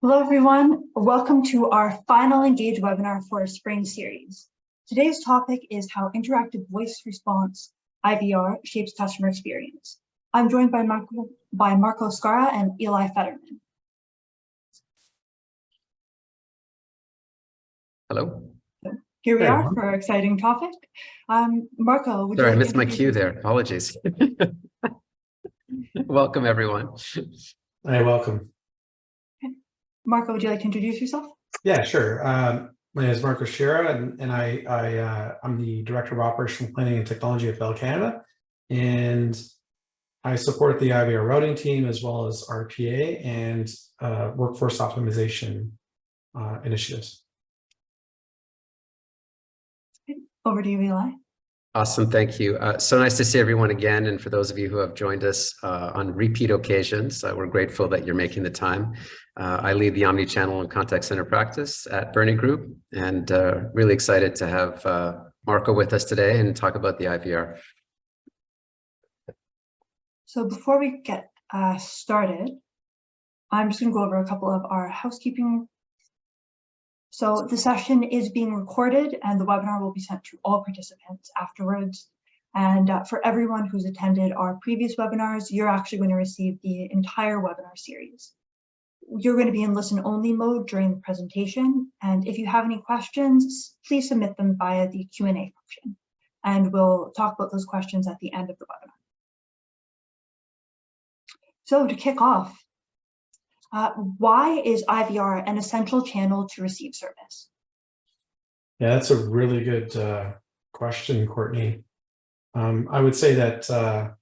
Hello, everyone. Welcome to our final Engage webinar for our spring series. Today's topic is how interactive voice response, IVR, shapes customer experience. I'm joined by Marco Sciarra and Eli Federman. Hello. Here we are for our exciting topic. Marco, would you Sorry, like I missed my cue there. Apologies. Welcome, everyone. Hi, welcome. Marco, would you like to introduce yourself? Yeah, sure. My name is Marco Sciarra, and I'm the Director of Operational Planning and Technology at Bell Canada, and I support the IVR routing team as well as RPA and workforce optimization initiatives. Over to you, Eli. Awesome, thank you. So nice to see everyone again, and for those of you who have joined us on repeat occasions, we're grateful that you're making the time. I lead the Omnichannel and Contact Center practice at Burnie Group, and really excited to have Marco with us today and talk about the IVR. So before we get started, I'm just going to go over a couple of our housekeeping. So the session is being recorded and the webinar will be sent to all participants afterwards. And for everyone who's attended our previous webinars, you're actually going to receive the entire webinar series. You're going to be in listen-only mode during the presentation. And if you have any questions, please submit them via the Q&A function. And we'll talk about those questions at the end of the webinar. So to kick off, why is IVR an essential channel to receive service? Yeah, that's a really good question, Courtney. I would say that an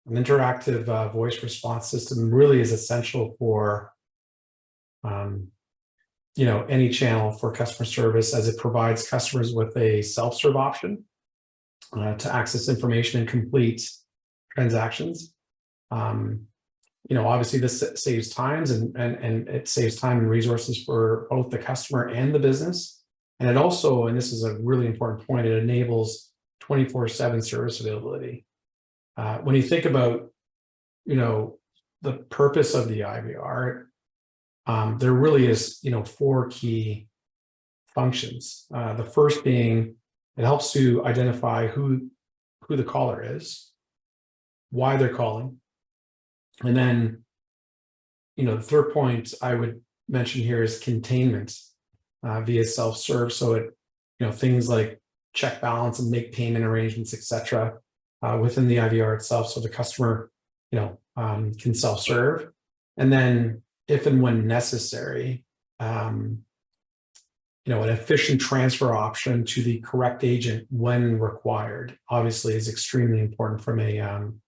interactive voice response system really is essential for any channel for customer service, as it provides customers with a self-serve option to access information and complete transactions. Obviously this saves times and it saves time and resources for both the customer and the business. And it also, and this is a really important point, it enables 24/7 service availability. When you think about, the purpose of the IVR, there really is, 4 key functions. The first being, it helps to identify who the caller is, why they're calling. And then, the third point I would mention here is containment via self-serve. So it, things like check balance and make payment arrangements, etc., within the IVR itself, so the customer, can self-serve. And then, if and when necessary, an efficient transfer option to the correct agent when required, obviously, is extremely important from an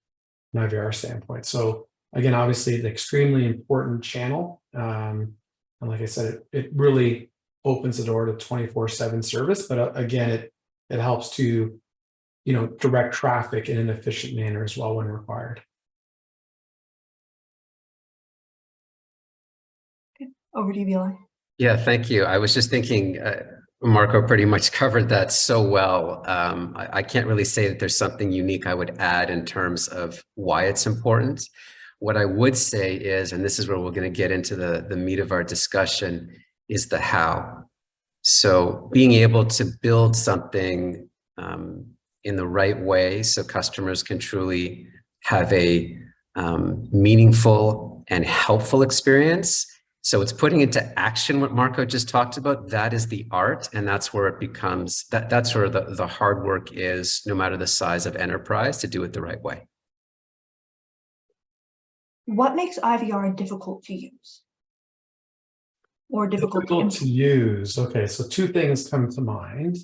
IVR standpoint. So again, obviously, an extremely important channel. And like I said, it really opens the door to 24/7 service. But again, it helps to, direct traffic in an efficient manner as well when required. Okay. Over to you, Eli. Yeah, thank you. I was just thinking, Marco pretty much covered that so well. I can't really say that there's something unique I would add in terms of why it's important. What I would say is, and this is where we're going to get into the meat of our discussion, is the how. So being able to build something in the right way so customers can truly have a meaningful and helpful experience. So it's putting into action what Marco just talked about. That is the art, and that's where it becomes, that's where the hard work is, no matter the size of enterprise, to do it the right way. What makes IVR difficult to use? Or difficult to use? Okay, so 2 things come to mind.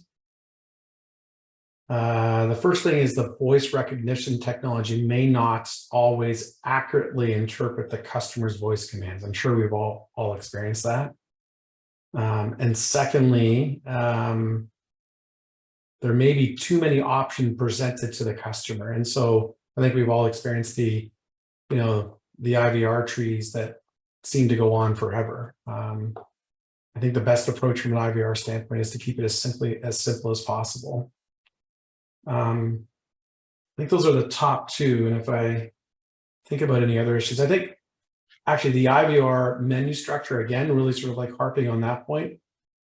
The first thing is the voice recognition technology may not always accurately interpret the customer's voice commands. I'm sure we've all experienced that. And secondly, there may be too many options presented to the customer. And so I think we've all experienced the IVR trees that seem to go on forever. I think the best approach from an IVR standpoint is to keep it as simple as possible. I think those are the top 2. And if I think about any other issues, I think actually the IVR menu structure, again, really sort of like harping on that point,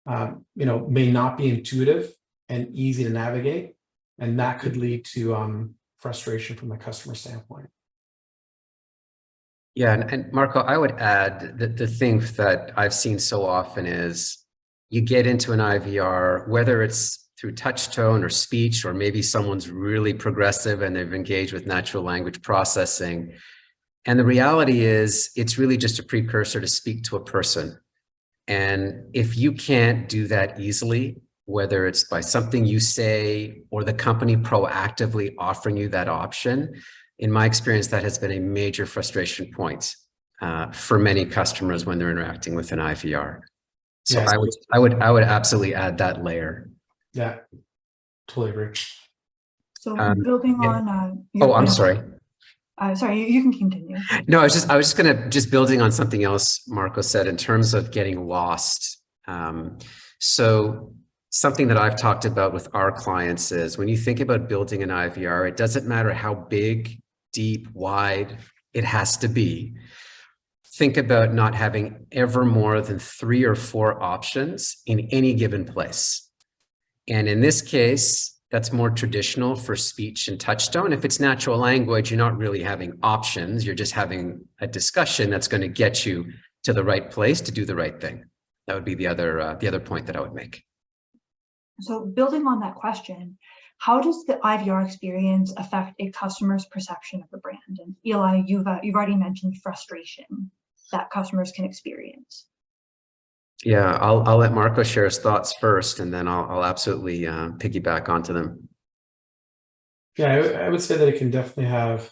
may not be intuitive and easy to navigate. And that could lead to frustration from a customer standpoint. Yeah, and Marco, I would add that the thing that I've seen so often is you get into an IVR, whether it's through touch tone or speech, or maybe someone's really progressive and they've engaged with natural language processing. And the reality is it's really just a precursor to speak to a person. And if you can't do that easily, whether it's by something you say or the company proactively offering you that option, in my experience, that has been a major frustration point for many customers when they're interacting with an IVR. So Yes. I would absolutely add that layer. Yeah, totally agree. So building yeah. on. Oh, I'm sorry. Sorry, you can continue. No, I was just gonna building on something else Marco said in terms of getting lost. So something that I've talked about with our clients is when you think about building an IVR, it doesn't matter how big, deep, wide it has to be. Think about not having ever more than 3 or 4 options in any given place. And in this case, that's more traditional for speech and touch tone. If it's natural language, you're not really having options. You're just having a discussion that's going to get you to the right place to do the right thing. That would be the other point that I would make. So building on that question, how does the IVR experience affect a customer's perception of the brand? And Eli, you've already mentioned frustration that customers can experience. Yeah, I'll let Marco share his thoughts first, and then I'll absolutely piggyback onto them. Yeah, I would say that it can definitely have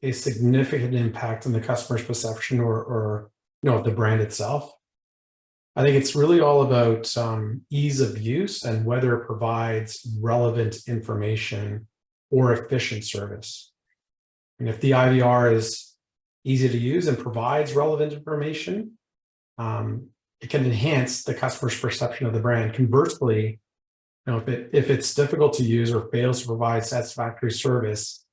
a significant impact on the customer's perception or of the brand itself. I think it's really all about ease of use and whether it provides relevant information or efficient service. And if the IVR is easy to use and provides relevant information, it can enhance the customer's perception of the brand. Conversely, if it's difficult to use or fails to provide satisfactory service,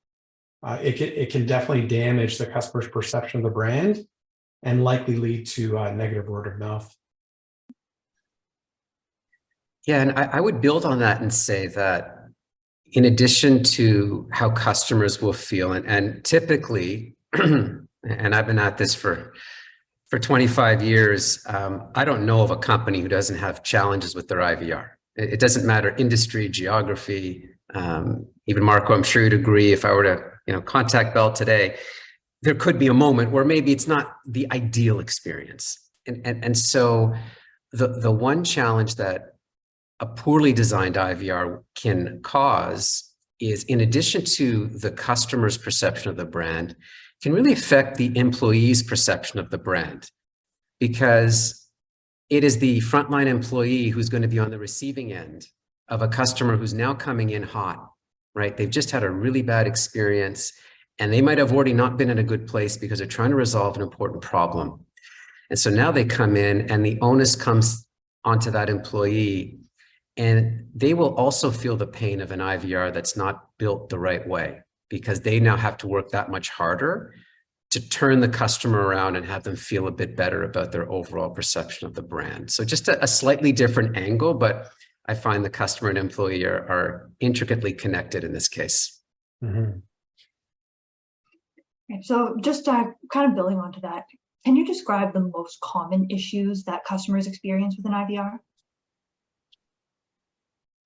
it can definitely damage the customer's perception of the brand and likely lead to negative word of mouth. Yeah, and I would build on that and say that in addition to how customers will feel, and typically, and I've been at this for 25 years, I don't know of a company who doesn't have challenges with their IVR. It doesn't matter industry, geography, even Marco, I'm sure you'd agree, if I were to contact Bell today, there could be a moment where maybe it's not the ideal experience. And so the one challenge that a poorly designed IVR can cause is, in addition to the customer's perception of the brand, can really affect the employee's perception of the brand, because it is the frontline employee who's going to be on the receiving end of a customer who's now coming in hot, right? They've just had a really bad experience and they might have already not been in a good place because they're trying to resolve an important problem. And so now they come in and the onus comes onto that employee, and they will also feel the pain of an IVR that's not built the right way, because they now have to work that much harder to turn the customer around and have them feel a bit better about their overall perception of the brand. So just a slightly different angle, but I find the customer and employee are intricately connected in this case. Mm-hmm. Okay, so just kind of building onto that, can you describe the most common issues that customers experience with an IVR?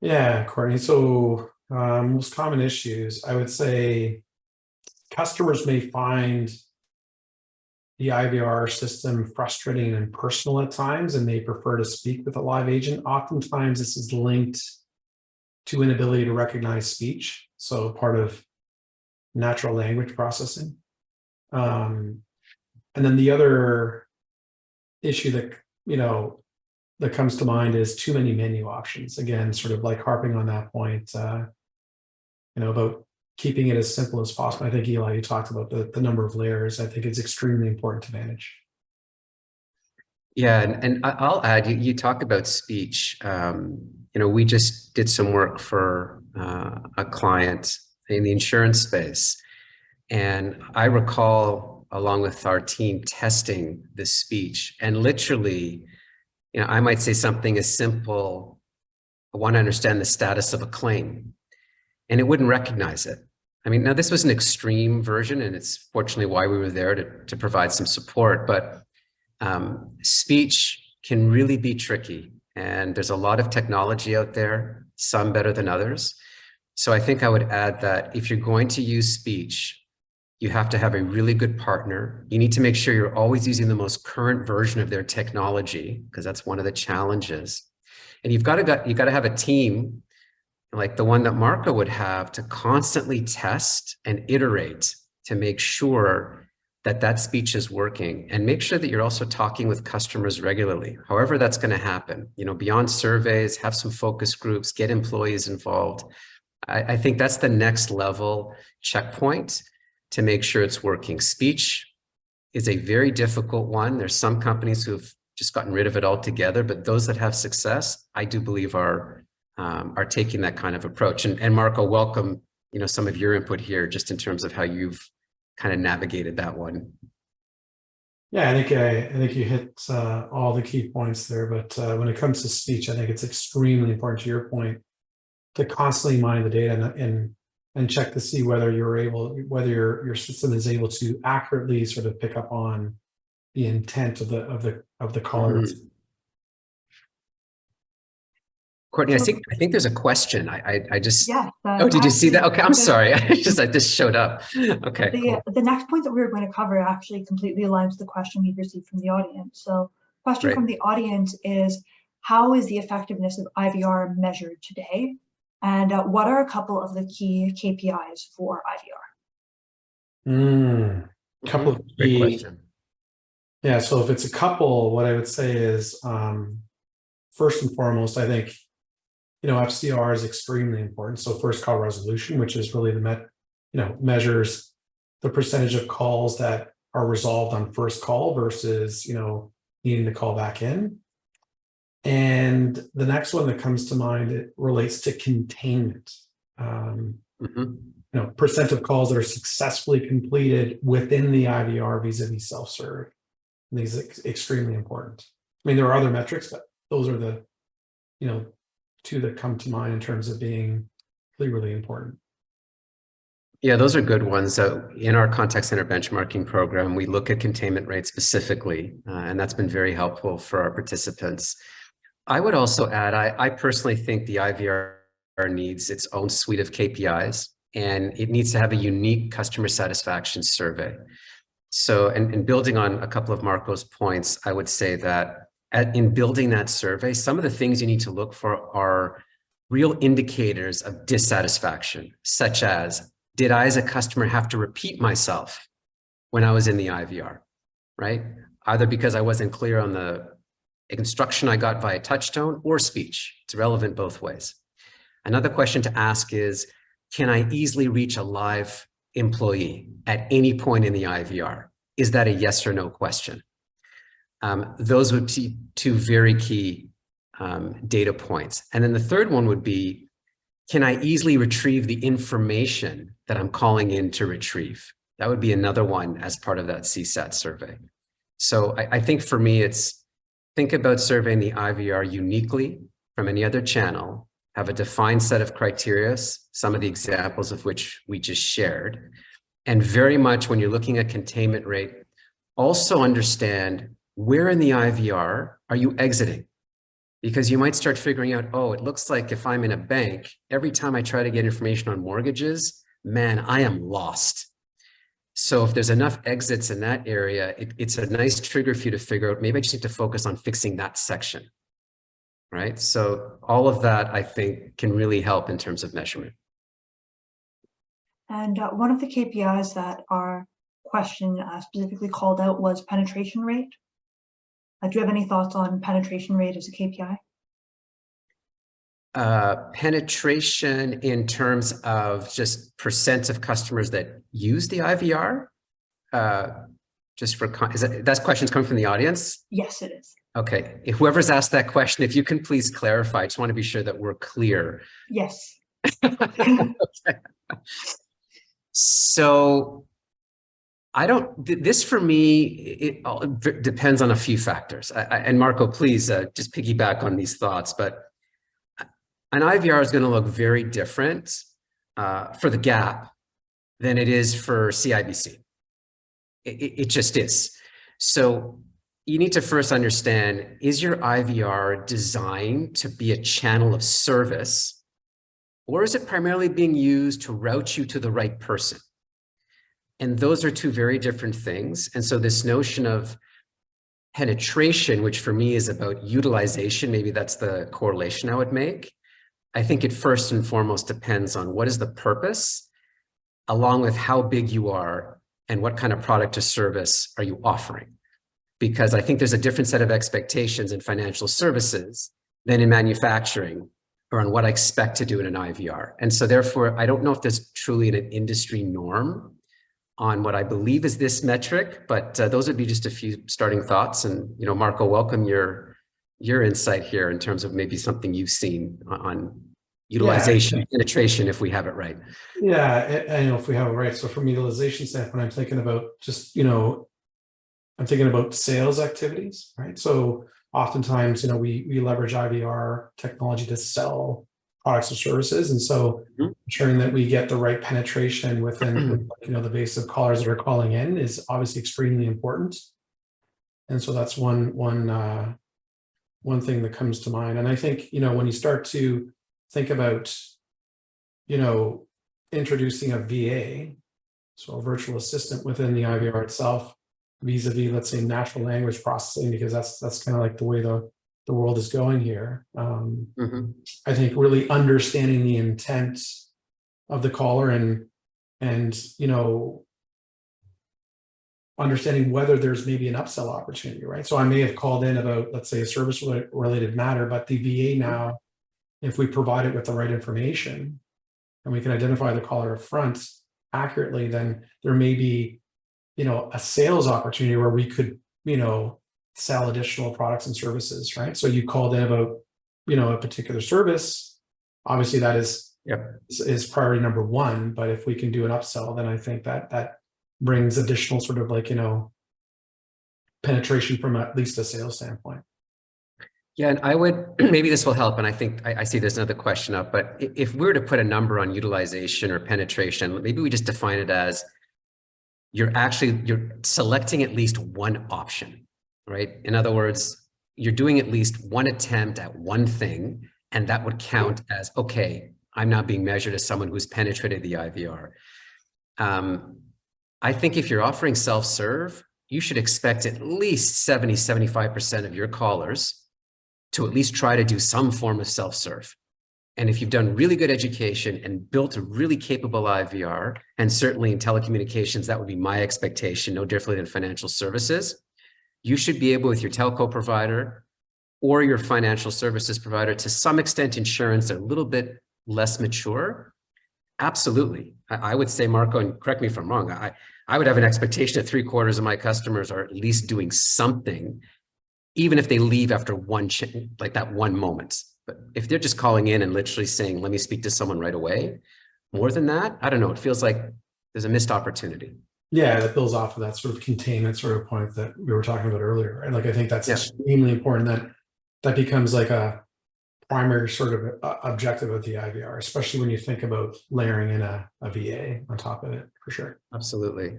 Yeah, Courtney. So most common issues, I would say customers may find the IVR system frustrating and impersonal at times, and they prefer to speak with a live agent. Oftentimes, this is linked to inability to recognize speech, so part of natural language processing. And then the other issue that that comes to mind is too many menu options. Again, sort of like harping on that point, about keeping it as simple as possible. I think, Eli, you talked about the number of layers. I think it's extremely important to manage. Yeah, and I'll add, you talk about speech. We just did some work for a client in the insurance space. And I recall along with our team, testing the speech. And literally, I might say something as simple, I want to understand the status of a claim, and it wouldn't recognize it. I mean, now this was an extreme version, and it's fortunately why we were there to provide some support, but speech can really be tricky. And there's a lot of technology out there, some better than others. So I think I would add that if you're going to use speech, you have to have a really good partner. You need to make sure you're always using the most current version of their technology, because that's one of the challenges. And you've got to have a team like the one that Marco would have to constantly test and iterate to make sure that that speech is working, and make sure that you're also talking with customers regularly. However that's going to happen, beyond surveys, have some focus groups, get employees involved. I think that's the next level checkpoint to make sure it's working. Speech is a very difficult one. There's some companies who've just gotten rid of it altogether, but those that have success, I do believe are taking that kind of approach. And Marco, welcome, some of your input here, just in terms of how you've kind of navigated that one. Yeah, I think you hit all the key points there. But when it comes to speech, I think it's extremely important, to your point, to constantly mine the data and check to see whether your system is able to accurately sort of pick up on the intent of the caller. Mm-hmm. Courtney, I think there's a question. I just. Yeah. Oh, did you see that? Okay, I'm sorry. I just showed up. Okay. The next point that we were going to cover actually completely aligns with the question we've received from the audience. So, question from the audience is, how is the effectiveness of IVR measured today? And what are a couple of the key KPIs for IVR? Couple of Great question. Yeah, so if it's a couple, what I would say is, first and foremost, I think, FCR is extremely important. So first call resolution, which is really measures the percentage of calls that are resolved on first call versus, needing to call back in. And the next one that comes to mind, it relates to containment. Percent of calls that are successfully completed within the IVR vis-a-vis self-serve. These are extremely important. I mean, there are other metrics, but those are the, two that come to mind in terms of being really, really important. Yeah, those are good ones. So in our contact center benchmarking program, we look at containment rates specifically, and that's been very helpful for our participants. I would also add, I personally think the IVR needs its own suite of KPIs, and it needs to have a unique customer satisfaction survey. So, and building on a couple of Marco's points, I would say that in building that survey, some of the things you need to look for are real indicators of dissatisfaction, such as, did I as a customer have to repeat myself when I was in the IVR, right? Either because I wasn't clear on the instruction I got via touch tone or speech. It's relevant both ways. Another question to ask is, can I easily reach a live employee at any point in the IVR? Is that a yes or no question? Those would be two very key data points. And then the third one would be, can I easily retrieve the information that I'm calling in to retrieve? That would be another one as part of that CSAT survey. So I think for me, it's think about surveying the IVR uniquely from any other channel, have a defined set of criteria, some of the examples of which we just shared. And very much when you're looking at containment rate, also understand where in the IVR are you exiting? Because you might start figuring out, oh, it looks like if I'm in a bank, every time I try to get information on mortgages, man, I am lost. So if there's enough exits in that area, it's a nice trigger for you to figure out, maybe I just need to focus on fixing that section, right? So all of that, I think, can really help in terms of measurement. And one of the KPIs that our question specifically called out was penetration rate. Do you have any thoughts on penetration rate as a KPI? Penetration in terms of just percent of customers that use the IVR? Just for, that question's coming from the audience? Yes, it is. Okay, whoever's asked that question, if you can please clarify, I just want to be sure that we're clear. Yes. Okay. So This for me, it all depends on a few factors. And Marco, please just piggyback on these thoughts, but an IVR is going to look very different for the gap than it is for CIBC. It just is. So you need to first understand, is your IVR designed to be a channel of service, or is it primarily being used to route you to the right person? And those are two very different things. And so this notion of penetration, which for me is about utilization, maybe that's the correlation I would make. I think it first and foremost depends on what is the purpose, along with how big you are and what kind of product or service are you offering. Because I think there's a different set of expectations in financial services than in manufacturing or on what I expect to do in an IVR. And so therefore, I don't know if there's truly an industry norm on what I believe is this metric, but those would be just a few starting thoughts. And, you know, Marco, welcome your insight here in terms of maybe something you've seen on utilization, penetration, if we have it right. Yeah, I know if we have it right. So from a utilization standpoint, I'm thinking about just, I'm thinking about sales activities, right? So oftentimes, we leverage IVR technology to sell products or services. And so ensuring that we get the right penetration within, the base of callers that are calling in is obviously extremely important. And so that's one thing that comes to mind. And I think, when you start to think about, introducing a VA, so a virtual assistant within the IVR itself, vis-a-vis, let's say, natural language processing, because that's kind of like the way the world is going here. I think really understanding the intent of the caller and understanding whether there's maybe an upsell opportunity, right? So I may have called in about, let's say, a service related matter, but the VA now, if we provide it with the right information and we can identify the caller up front accurately, then there may be, a sales opportunity where we could, sell additional products and services, right? So you called in about, a particular service. Obviously that is priority number one, but if we can do an upsell, then I think that brings additional sort of penetration from at least a sales standpoint. Yeah, and I would, maybe this will help, and I think I see there's another question up, but if we were to put a number on utilization or penetration, maybe we just define it as you're selecting at least one option, right? In other words, you're doing at least one attempt at one thing, and that would count as, okay, I'm now being measured as someone who's penetrated the IVR. I think if you're offering self-serve, you should expect at least 70-75% of your callers to at least try to do some form of self-serve. And if you've done really good education and built a really capable IVR, and certainly in telecommunications, that would be my expectation, no differently than financial services, you should be able, with your telco provider or your financial services provider, to some extent, insurance, they're a little bit less mature. Absolutely. I would say, Marco, and correct me if I'm wrong, I would have an expectation that 3/4 of my customers are at least doing something, even if they leave after that one moment. But if they're just calling in and literally saying, let me speak to someone right away, more than that, I don't know, it feels like there's a missed opportunity. Yeah, that builds off of that sort of containment sort of point that we were talking about earlier, right? Like, I think that's extremely important, that becomes like a primary sort of objective of the IVR, especially when you think about layering in a VA on top of it, for sure. Absolutely.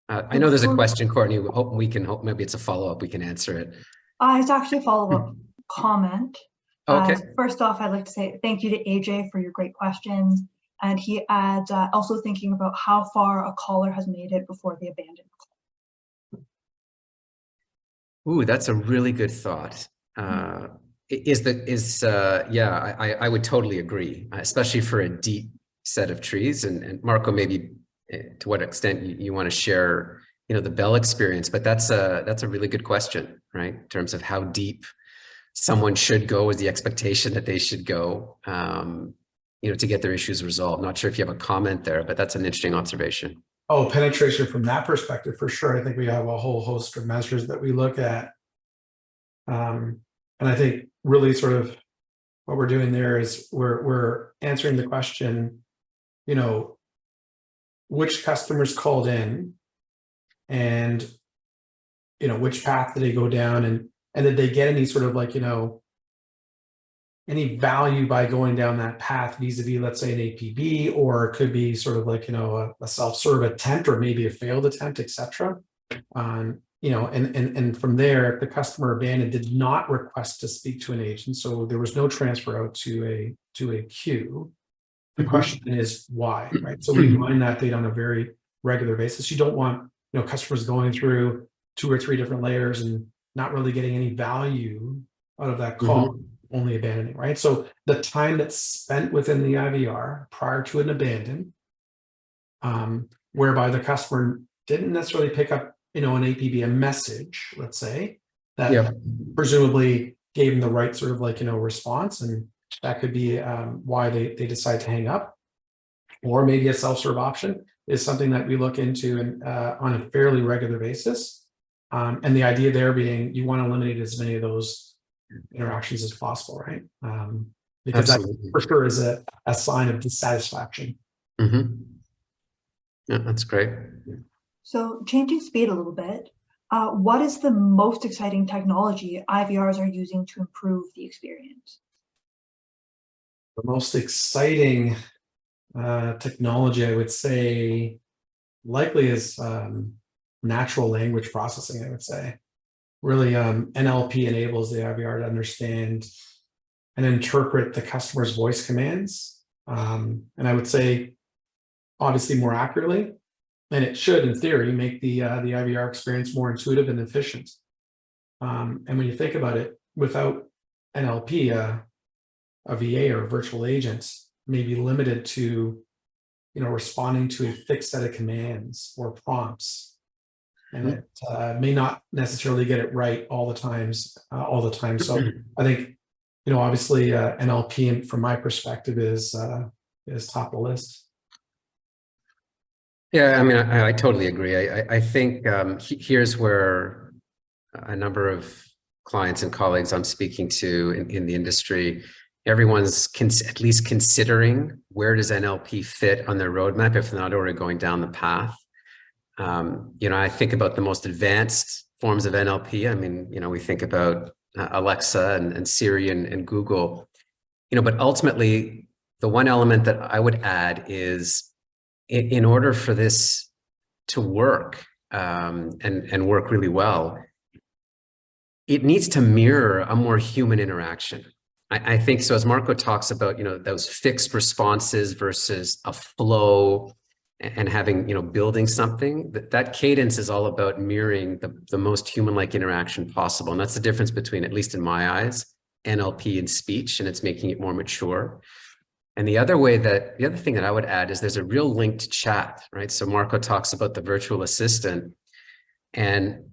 I know there's a question, Courtney. Maybe it's a follow-up. We can answer it. It's actually a follow-up comment. Okay. First off, I'd like to say thank you to AJ for your great questions. And he adds, also thinking about how far a caller has made it before they abandon the call. Ooh, that's a really good thought. I would totally agree, especially for a deep set of trees. And Marco, maybe to what extent you want to share, the Bell experience, but that's a really good question, right? In terms of how deep someone should go, is the expectation that they should go, to get their issues resolved. Not sure if you have a comment there, but that's an interesting observation. Oh, penetration from that perspective, for sure. I think we have a whole host of measures that we look at. And I think really sort of what we're doing there is we're answering the question, which customers called in and, which path did they go down, and did they get any sort of like, any value by going down that path vis-a-vis, let's say, an APB, or it could be sort of like, a self-serve attempt, or maybe a failed attempt, etc. And from there, if the customer abandoned, did not request to speak to an agent, so there was no transfer out to a queue. The question is why, right? So we mine that data on a very regular basis. You don't want, customers going through 2 or 3 different layers and not really getting any value out of that call, only abandoning, right? So the time that's spent within the IVR prior to an abandon, whereby the customer didn't necessarily pick up, an APB, a message, let's say, that presumably gave them the right sort of like, response, and that could be why they decide to hang up. Or maybe a self-serve option is something that we look into and on a fairly regular basis. And the idea there being you want to eliminate as many of those interactions as possible, right? Because Absolutely. that for sure is a sign of dissatisfaction. Yeah, that's great. So changing speed a little bit, what is the most exciting technology IVRs are using to improve the experience? The most exciting technology, I would say, likely is natural language processing, I would say. Really, NLP enables the IVR to understand and interpret the customer's voice commands. And I would say, obviously, more accurately. And it should, in theory, make the IVR experience more intuitive and efficient. And when you think about it, without NLP, a VA or a virtual agent may be limited to, responding to a fixed set of commands or prompts, and it may not necessarily get it right all the time. So I think, obviously, NLP, from my perspective, is top of the list. Yeah, I mean, I totally agree. I think here's where a number of clients and colleagues I'm speaking to in the industry, everyone's at least considering where does NLP fit on their roadmap if they're not already going down the path. I think about the most advanced forms of NLP. I mean, we think about Alexa and Siri and Google, but ultimately the one element that I would add is in order for this to work and work really well, it needs to mirror a more human interaction. I think so. As Marco talks about, those fixed responses versus a flow and having, building something, that cadence is all about mirroring the most human-like interaction possible. And that's the difference between, at least in my eyes, NLP and speech, and it's making it more mature. And the other thing that I would add is there's a real link to chat, right? So Marco talks about the virtual assistant, and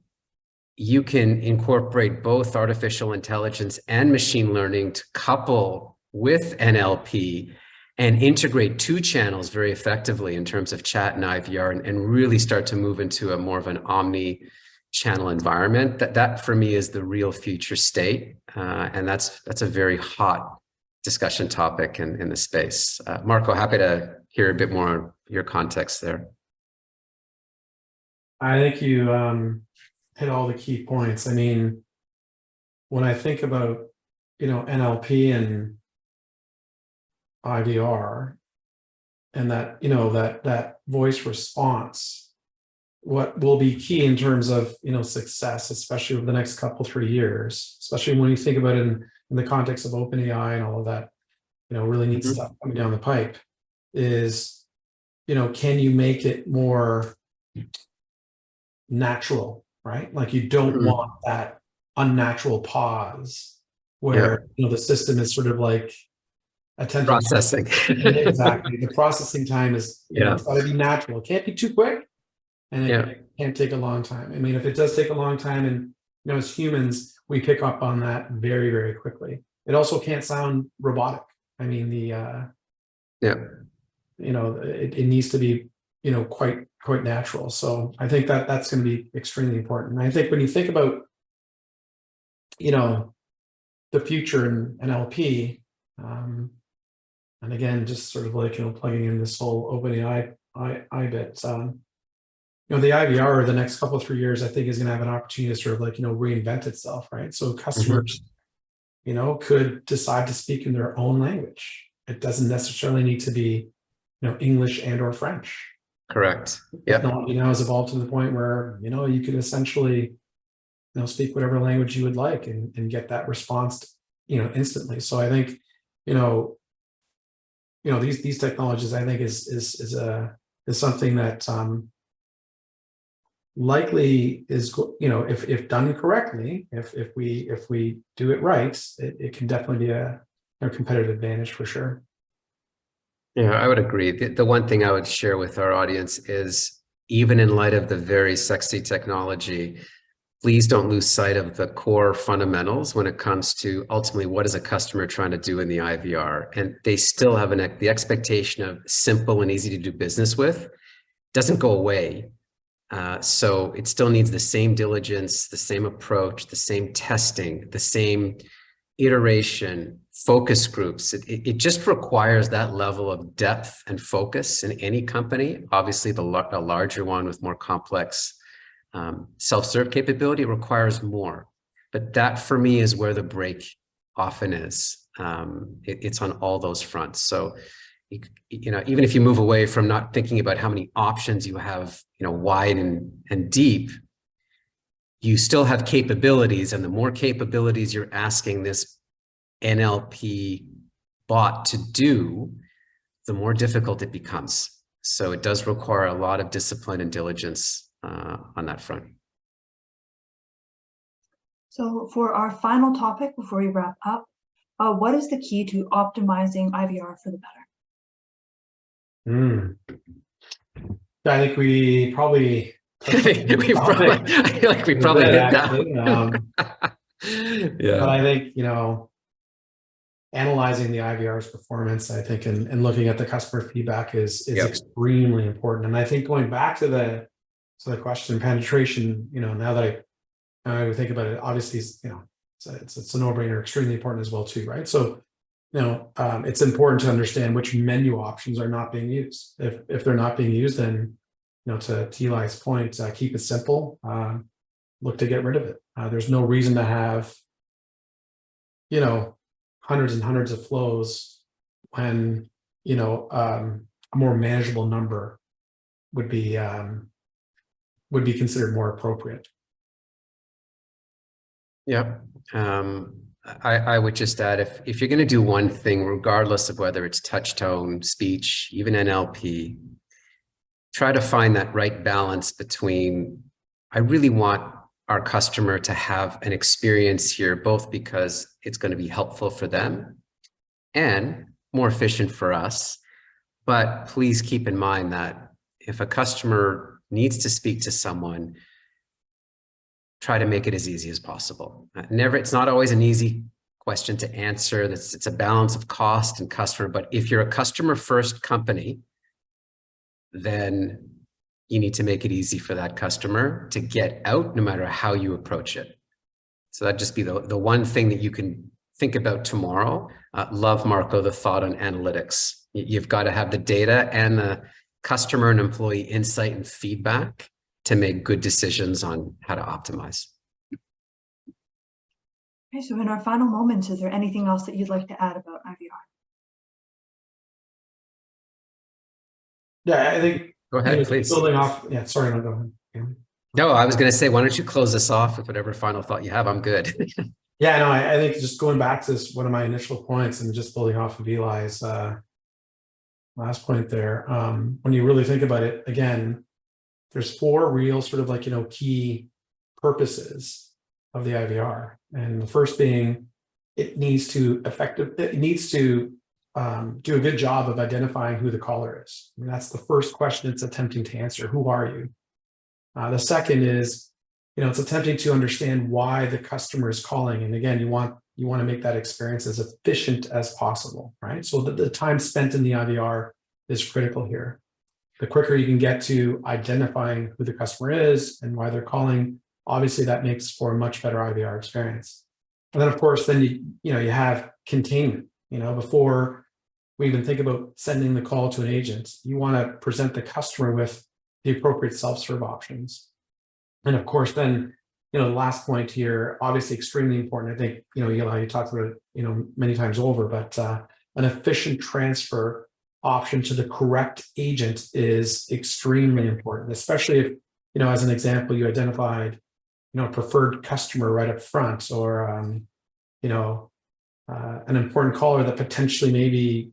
you can incorporate both artificial intelligence and machine learning to couple with NLP and integrate 2 channels very effectively in terms of chat and IVR, and really start to move into a more of an omni-channel environment. That for me is the real future state, and that's a very hot discussion topic in the space. Marco, happy to hear a bit more on your context there. I think you hit all the key points. I mean, when I think about, NLP and IVR and that, that voice response, what will be key in terms of, success, especially over the next 3 years, especially when you think about it in the context of OpenAI and all of that, really neat stuff coming down the pipe, is, can you make it more natural, right? Like you don't want that unnatural pause where, the system is sort of like attempting processing. Exactly. The processing time is, it's got to be natural. It can't be too quick, and it can't take a long time. I mean, if it does take a long time, and, as humans, we pick up on that very, very quickly. It also can't sound robotic. I mean, it needs to be, quite natural. So I think that's going to be extremely important. And I think when you think about, the future in NLP, and again, just sort of like, plugging in this whole OpenAI bit, the IVR the next couple of 3 years, I think, is going to have an opportunity to sort of like, reinvent itself, right? So customers, could decide to speak in their own language. It doesn't necessarily need to be, English and or French. Correct. Yeah. Technology now has evolved to the point where, you could essentially, speak whatever language you would like and get that response, instantly. So I think, these technologies, I think is something that likely is, if done correctly, if we do it right, it can definitely be a competitive advantage for sure. Yeah, I would agree. The one thing I would share with our audience is, even in light of the very sexy technology, please don't lose sight of the core fundamentals when it comes to ultimately what is a customer trying to do in the IVR. And they still have the expectation of simple and easy to do business with doesn't go away. So it still needs the same diligence, the same approach, the same testing, the same iteration, focus groups. It just requires that level of depth and focus in any company. Obviously, a larger one with more complex self-serve capability requires more. But that, for me, is where the break often is. It's on all those fronts. So, even if you move away from not thinking about how many options you have, wide and deep, you still have capabilities, and the more capabilities you're asking this NLP bot to do, the more difficult it becomes. So it does require a lot of discipline and diligence on that front. So for our final topic, before we wrap up, what is the key to optimizing IVR for the better? I think we probably I feel like we probably hit that. Yeah. But I think, analyzing the IVR's performance, I think, and looking at the customer feedback is extremely important. And I think going back to the question, penetration, now that I would think about it, obviously, it's a no-brainer, extremely important as well too, right? So, it's important to understand which menu options are not being used. If they're not being used, then, to Eli's point, keep it simple. Look to get rid of it. There's no reason to have, hundreds and hundreds of flows when, a more manageable number would be considered more appropriate. Yeah. I would just add, if you're going to do one thing, regardless of whether it's touch tone, speech, even NLP, try to find that right balance between, I really want our customer to have an experience here, both because it's going to be helpful for them and more efficient for us. But please keep in mind that if a customer needs to speak to someone, try to make it as easy as possible. It's not always an easy question to answer. It's a balance of cost and customer. But if you're a customer first company, then you need to make it easy for that customer to get out, no matter how you approach it. So that'd just be the one thing that you can think about tomorrow. Love, Marco, the thought on analytics. You've got to have the data and the customer and employee insight and feedback to make good decisions on how to optimize. Okay, so in our final moments, is there anything else that you'd like to add about IVR? Yeah, I think. Go ahead, please. Building off. Yeah, sorry, no, go ahead. No, I was going to say, why don't you close us off with whatever final thought you have? I'm good. Yeah, no, I think just going back to this, one of my initial points, and just building off of Eli's last point there. When you really think about it, again, there's 4 real sort of key purposes of the IVR, and the first being it needs to do a good job of identifying who the caller is. I mean, that's the first question it's attempting to answer. Who are you? The second is, it's attempting to understand why the customer is calling. And again, you want to make that experience as efficient as possible, right? So the time spent in the IVR is critical here. The quicker you can get to identifying who the customer is and why they're calling, obviously that makes for a much better IVR experience. And then, of course, then you have containment. Before we even think about sending the call to an agent, you want to present the customer with the appropriate self-serve options. And of course, then, the last point here, obviously extremely important. I think, Eli, you talked about it, many times over, but an efficient transfer option to the correct agent is extremely important, especially if, as an example, you identified, preferred customer right up front, or, an important caller that potentially maybe,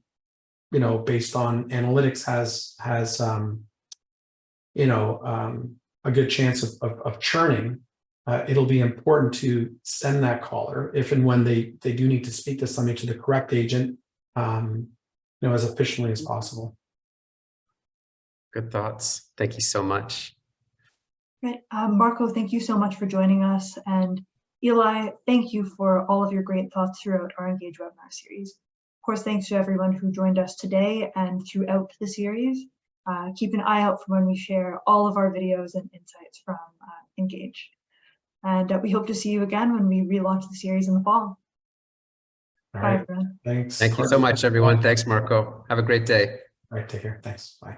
based on analytics has a good chance of churning. It'll be important to send that caller if and when they do need to speak to somebody, to the correct agent, as efficiently as possible. Good thoughts. Thank you so much. Great. Marco, thank you so much for joining us. And Eli, thank you for all of your great thoughts throughout our Engage webinar series. Of course, thanks to everyone who joined us today and throughout the series. Keep an eye out for when we share all of our videos and insights from Engage. And we hope to see you again when we relaunch the series in the fall. All Bye, right. everyone. Thanks. Thank you so much, everyone. Thanks, Marco. Have a great day. All right. Take care. Thanks. Bye.